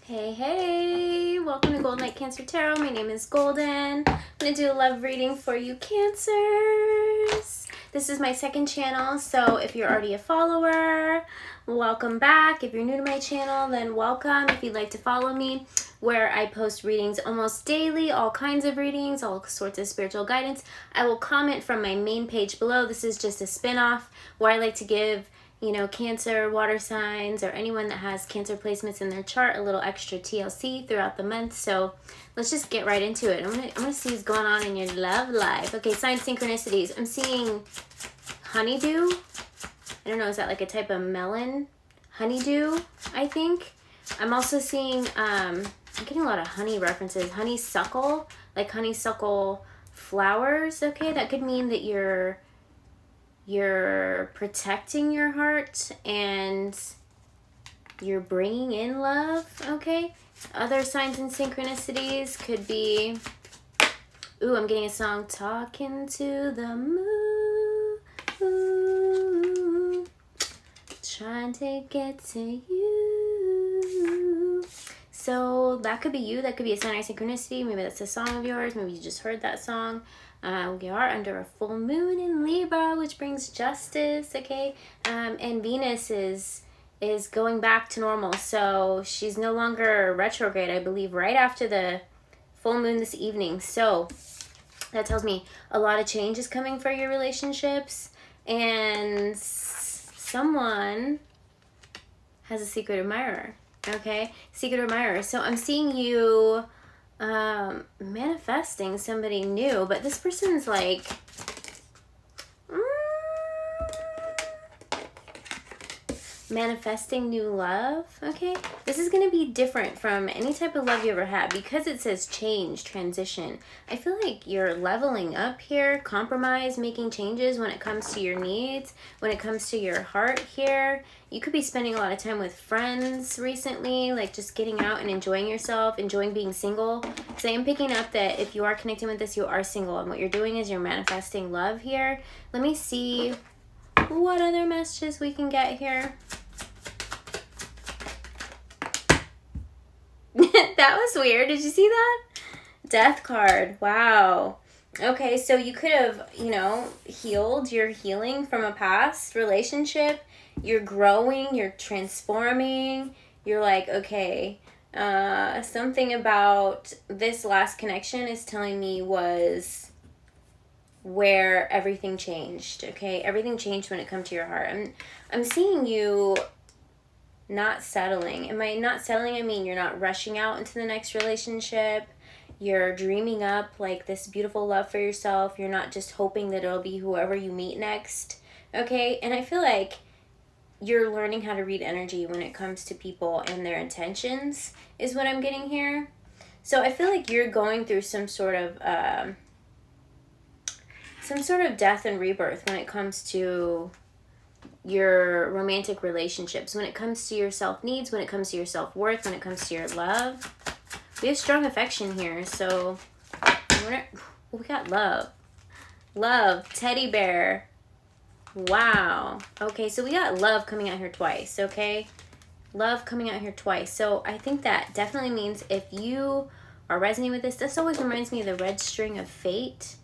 Hey, hey! Welcome to Golden Light Cancer Tarot. My name is Golden. I'm going to do a love reading for you Cancers. This is my second channel, so if you're already a follower, welcome back. If you're new to my channel, then welcome. If you'd like to follow me, where I post readings almost daily, all kinds of readings, all sorts of spiritual guidance, I will comment from my main page below. This is just a spin-off where I like to give Cancer, water signs, or anyone that has Cancer placements in their chart, a little extra TLC throughout the month. So let's just get right into it. I'm gonna see what's going on in your love life. Okay, sign synchronicities. I'm seeing honeydew. I don't know, is that like a type of melon? Honeydew, I think. I'm also seeing, I'm getting a lot of honey references. Honeysuckle, like honeysuckle flowers. Okay, that could mean that you're protecting your heart and you're bringing in love. Okay, other signs and synchronicities could be, ooh, I'm getting a song, talking to the moon, trying to get to you. So that could be you. That could be a sign or synchronicity. Maybe that's a song of yours. Maybe you just heard that song. We are under a full moon in Libra, which brings justice, okay? And Venus is going back to normal, so she's no longer retrograde, I believe, right after the full moon this evening. So that tells me a lot of change is coming for your relationships, and someone has a secret admirer, okay? Secret admirer. So I'm seeing you manifesting somebody new, but this person's like, manifesting new love, okay? This is going to be different from any type of love you ever had because it says change, transition. I feel like you're leveling up here, compromise, making changes when it comes to your needs, when it comes to your heart here. You could be spending a lot of time with friends recently, like just getting out and enjoying yourself, enjoying being single. Because I am picking up that if you are connecting with this, you are single, and what you're doing is you're manifesting love here. Let me see what other messages we can get here. That was weird. Did you see that? Death card. Wow. Okay, so you could have, healed. You're healing from a past relationship. You're growing. You're transforming. You're like, okay, something about this last connection is telling me was where everything changed, okay? Everything changed when it comes to your heart. I'm seeing you not settling. And by not settling, I mean you're not rushing out into the next relationship. You're dreaming up like this beautiful love for yourself. You're not just hoping that it'll be whoever you meet next. Okay? And I feel like you're learning how to read energy when it comes to people and their intentions is what I'm getting here. So I feel like you're going through some sort of death and rebirth when it comes to your romantic relationships, when it comes to your self-needs, when it comes to your self-worth, when it comes to your love. We have strong affection here, so we got love. Love, teddy bear. Wow. Okay, so we got love coming out here twice, okay? Love coming out here twice. So I think that definitely means if you are resonating with this always reminds me of the red string of fate.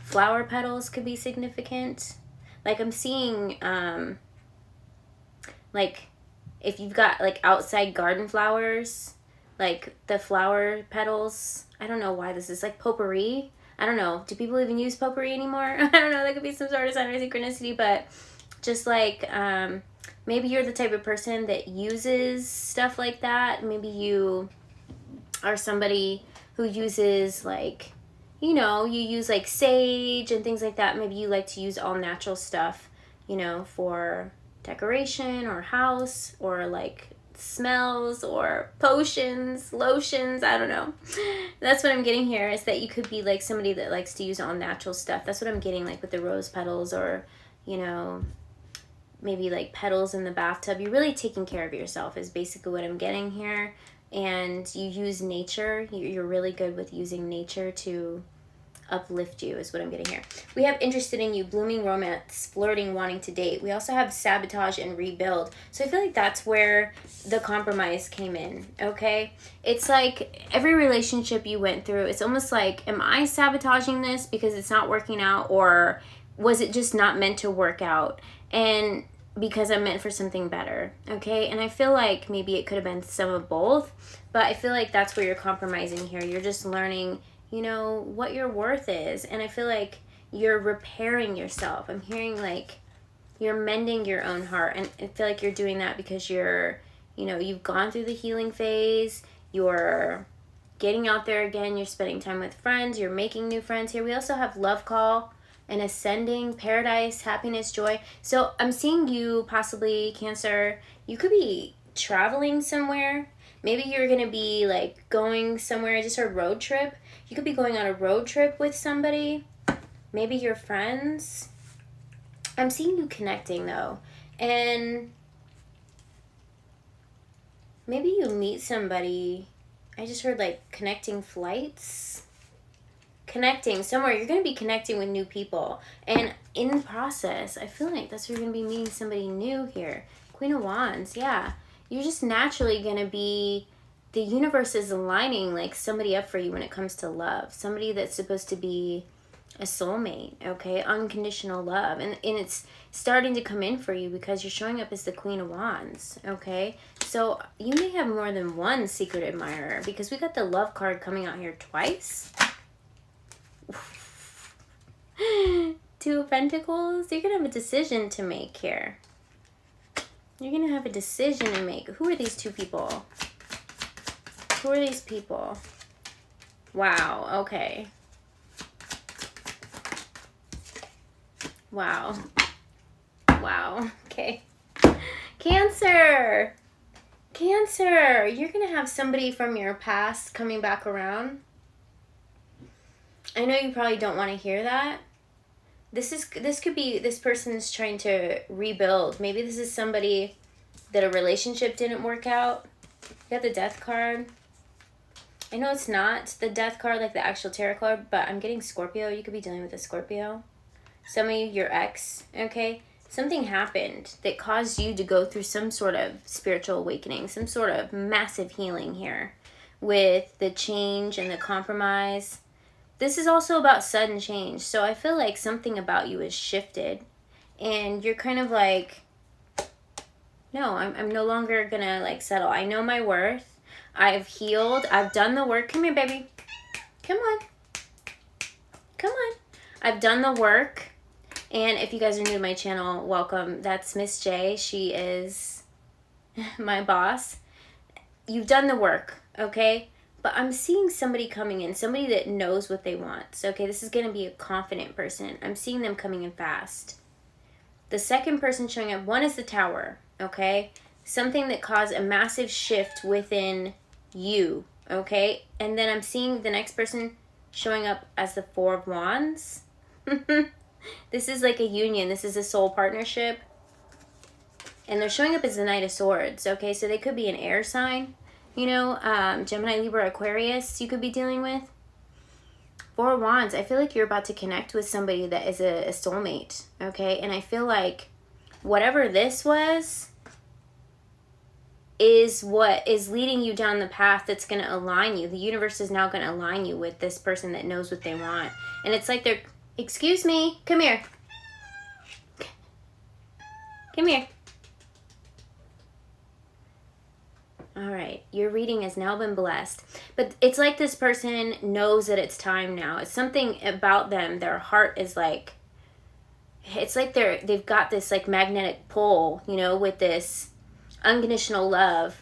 Flower petals could be significant. Like I'm seeing, like if you've got like outside garden flowers, like the flower petals. I don't know why this is like potpourri. I don't know. Do people even use potpourri anymore? I don't know. That could be some sort of sign of synchronicity, but just like maybe you're the type of person that uses stuff like that. Maybe you are somebody who uses like, you use like sage and things like that. Maybe you like to use all natural stuff, for decoration or house or like smells or potions, lotions. I don't know. That's what I'm getting here, is that you could be like somebody that likes to use all natural stuff. That's what I'm getting, like with the rose petals or, maybe like petals in the bathtub. You're really taking care of yourself is basically what I'm getting here. And you use nature. You're really good with using nature to uplift you is what I'm getting here. We have interested in you, blooming romance, flirting, wanting to date. We also have sabotage and rebuild. So I feel like that's where the compromise came in, okay? It's like every relationship you went through, it's almost like, am I sabotaging this because it's not working out, or was it just not meant to work out? And because I'm meant for something better, okay? And I feel like maybe it could have been some of both, but I feel like that's where you're compromising here. You're just learning, you know, what your worth is. And I feel like you're repairing yourself. I'm hearing like you're mending your own heart. And I feel like you're doing that because you're, you know, you've gone through the healing phase. You're getting out there again. You're spending time with friends. You're making new friends here. We also have love call and ascending, paradise, happiness, joy. So I'm seeing you possibly, Cancer, you could be traveling somewhere. Maybe you're going to be like going somewhere. I just heard road trip. You could be going on a road trip with somebody. Maybe your friends. I'm seeing you connecting though. And maybe you meet somebody. I just heard like connecting flights. Connecting somewhere. You're going to be connecting with new people. And in the process, I feel like that's where you're going to be meeting somebody new here. Queen of Wands, yeah. You're just naturally going to be, the universe is aligning like somebody up for you when it comes to love. Somebody that's supposed to be a soulmate, okay? Unconditional love. And it's starting to come in for you because you're showing up as the Queen of Wands, okay? So you may have more than one secret admirer because we got the love card coming out here twice. Two of Pentacles. You're going to have a decision to make here. You're going to have a decision to make. Who are these two people? Who are these people? Wow. Okay. Wow. Wow. Okay. Cancer. Cancer. You're going to have somebody from your past coming back around. I know you probably don't want to hear that. This could be, this person's trying to rebuild. Maybe this is somebody that a relationship didn't work out. You got the Death card. I know it's not the Death card like the actual tarot card, but I'm getting Scorpio. You could be dealing with a Scorpio. Some of you, your ex, okay? Something happened that caused you to go through some sort of spiritual awakening, some sort of massive healing here with the change and the compromise. This is also about sudden change. So I feel like something about you has shifted. And you're kind of like, no, I'm no longer going to like settle. I know my worth. I've healed. I've done the work. Come here, baby. Come on. Come on. I've done the work. And if you guys are new to my channel, welcome. That's Miss J. She is my boss. You've done the work, okay? But I'm seeing somebody coming in, somebody that knows what they want. So, okay, this is going to be a confident person. I'm seeing them coming in fast. The second person showing up, one is the Tower, okay? Something that caused a massive shift within you, okay? And then I'm seeing the next person showing up as the Four of Wands. This is like a union. This is a soul partnership. And they're showing up as the Knight of Swords, okay? So they could be an air sign. You know, Gemini, Libra, Aquarius you could be dealing with. Four of Wands, I feel like you're about to connect with somebody that is a soulmate, okay? And I feel like whatever this was is what is leading you down the path that's going to align you. The universe is now going to align you with this person that knows what they want. And it's like they're, excuse me, come here. Come here. All right, your reading has now been blessed. But it's like this person knows that it's time now. It's something about them. Their heart is like, it's like they've got this like magnetic pull, you know, with this unconditional love.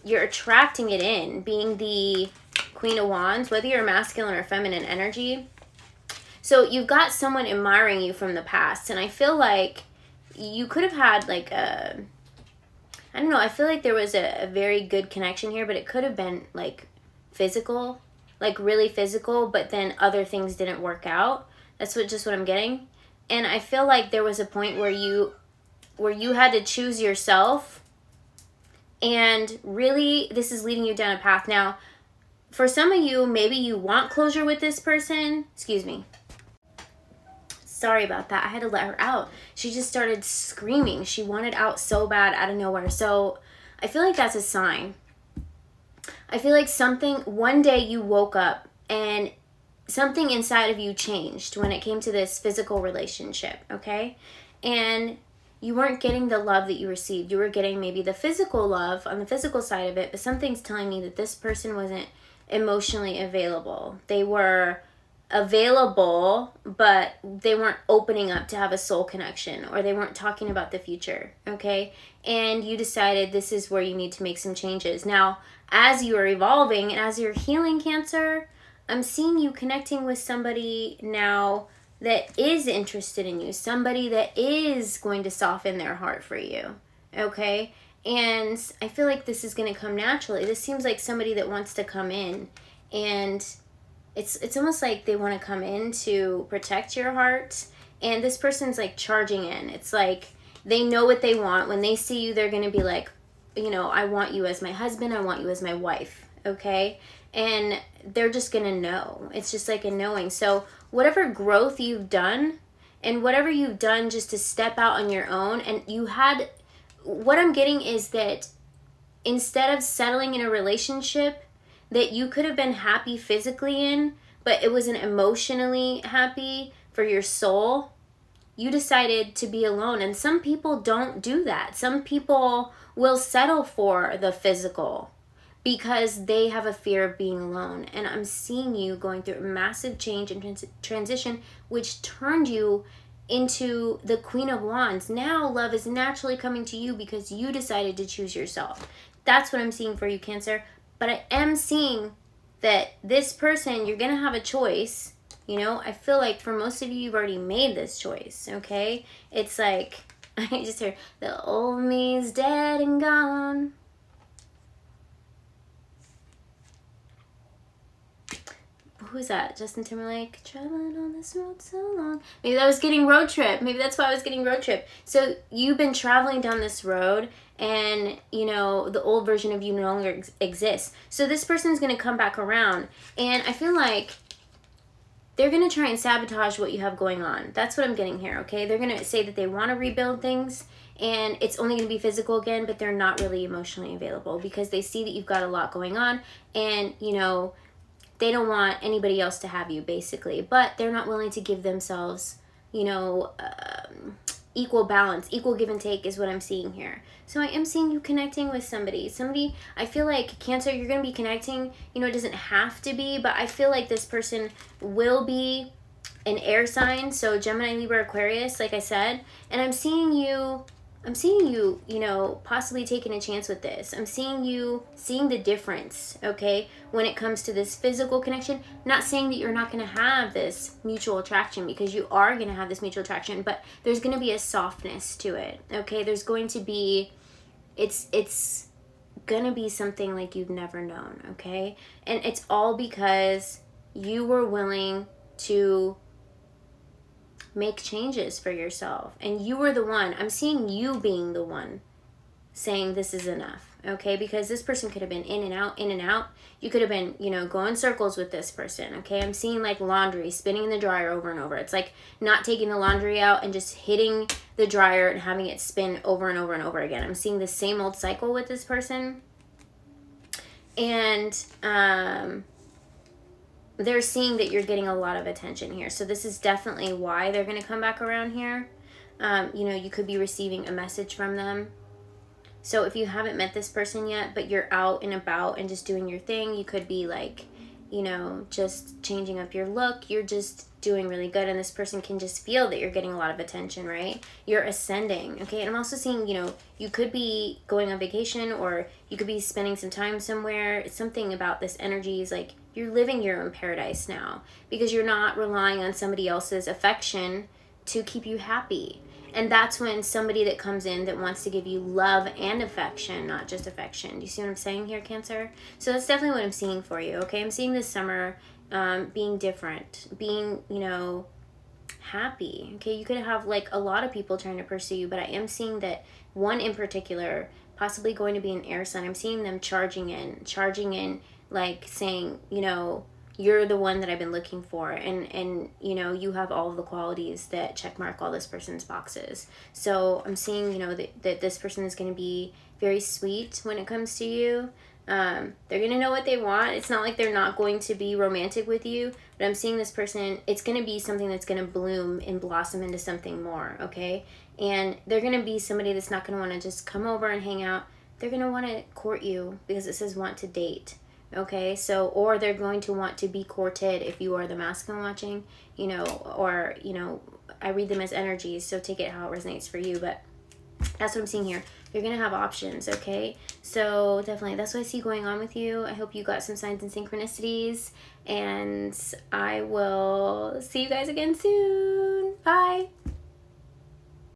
You're attracting it in, being the Queen of Wands, whether you're masculine or feminine energy. So you've got someone admiring you from the past. And I feel like you could have had like a, I don't know, I feel like there was a very good connection here, but it could have been like physical, like really physical, but then other things didn't work out. That's just what I'm getting. And I feel like there was a point where you had to choose yourself, and really this is leading you down a path. Now, for some of you, maybe you want closure with this person. Excuse me. Sorry about that. I had to let her out. She just started screaming. She wanted out so bad out of nowhere. So I feel like that's a sign. I feel like one day you woke up and something inside of you changed when it came to this physical relationship, okay? And you weren't getting the love that you received. You were getting maybe the physical love on the physical side of it, but something's telling me that this person wasn't emotionally available. They were available, but they weren't opening up to have a soul connection, or they weren't talking about the future, okay? And you decided this is where you need to make some changes. Now, as you are evolving and as you're healing, Cancer, I'm seeing you connecting with somebody now that is interested in you, somebody that is going to soften their heart for you, okay? And I feel like this is going to come naturally. This seems like somebody that wants to come in, and it's almost like they want to come in to protect your heart, and this person's like charging in. It's like they know what they want. When they see you, they're going to be like, you know, I want you as my husband, I want you as my wife, okay? And they're just going to know. It's just like a knowing. So whatever growth you've done and whatever you've done just to step out on your own, and you had, what I'm getting is that instead of settling in a relationship that you could have been happy physically in, but it wasn't emotionally happy for your soul, you decided to be alone. And some people don't do that. Some people will settle for the physical because they have a fear of being alone. And I'm seeing you going through a massive change and transition, which turned you into the Queen of Wands. Now love is naturally coming to you because you decided to choose yourself. That's what I'm seeing for you, Cancer. But I am seeing that this person, you're going to have a choice. You know, I feel like for most of you, you've already made this choice, okay? It's like, I just heard, the old me's dead and gone. Who's that? Justin Timberlake? Traveling on this road so long. Maybe that was getting road trip. Maybe that's why I was getting road trip. So you've been traveling down this road, and, you know, the old version of you no longer exists. So this person's going to come back around, and I feel like they're going to try and sabotage what you have going on. That's what I'm getting here, okay? They're going to say that they want to rebuild things, and it's only going to be physical again, but they're not really emotionally available because they see that you've got a lot going on, and, you know, they don't want anybody else to have you, basically. But they're not willing to give themselves, you know, equal balance. Equal give and take is what I'm seeing here. So I am seeing you connecting with somebody. Somebody, I feel like, Cancer, you're going to be connecting. You know, it doesn't have to be, but I feel like this person will be an air sign. So Gemini, Libra, Aquarius, like I said. And I'm seeing you, you know, possibly taking a chance with this. I'm seeing you seeing the difference, okay, when it comes to this physical connection. Not saying that you're not going to have this mutual attraction, because you are going to have this mutual attraction, but there's going to be a softness to it, okay? There's going to be, it's going to be something like you've never known, okay? And it's all because you were willing to make changes for yourself, and you were the one. I'm seeing you being the one saying this is enough, okay? Because this person could have been in and out, in and out. You could have been, you know, going circles with this person, okay? I'm seeing like laundry spinning in the dryer over and over. It's like not taking the laundry out and just hitting the dryer and having it spin over and over and over again. I'm seeing the same old cycle with this person, and they're seeing that you're getting a lot of attention here. So this is definitely why they're going to come back around here. You know, you could be receiving a message from them. So if you haven't met this person yet, but you're out and about and just doing your thing, you could be like, you know, just changing up your look. You're just doing really good, and this person can just feel that you're getting a lot of attention, right? You're ascending, okay? And I'm also seeing, you know, you could be going on vacation, or you could be spending some time somewhere. It's something about this energy is like you're living your own paradise now, because you're not relying on somebody else's affection to keep you happy. And that's when somebody that comes in that wants to give you love and affection, not just affection. Do you see what I'm saying here, Cancer? So that's definitely what I'm seeing for you, okay? I'm seeing this summer being different, being, you know, happy, okay? You could have like a lot of people trying to pursue you, but I am seeing that one in particular, possibly going to be an air sign. I'm seeing them charging in like saying, you know, you're the one that I've been looking for, and you know, you have all of the qualities that check mark all this person's boxes. So I'm seeing, you know, that this person is going to be very sweet when it comes to you. They're going to know what they want. It's not like they're not going to be romantic with you, but I'm seeing this person, it's going to be something that's going to bloom and blossom into something more, okay? And they're going to be somebody that's not going to want to just come over and hang out. They're going to want to court you, because it says want to date. Okay, so, or they're going to want to be courted if you are the masculine watching, you know, or, you know, I read them as energies, so take it how it resonates for you, but that's what I'm seeing here. You're going to have options, okay? So definitely, that's what I see going on with you. I hope you got some signs and synchronicities, and I will see you guys again soon. Bye.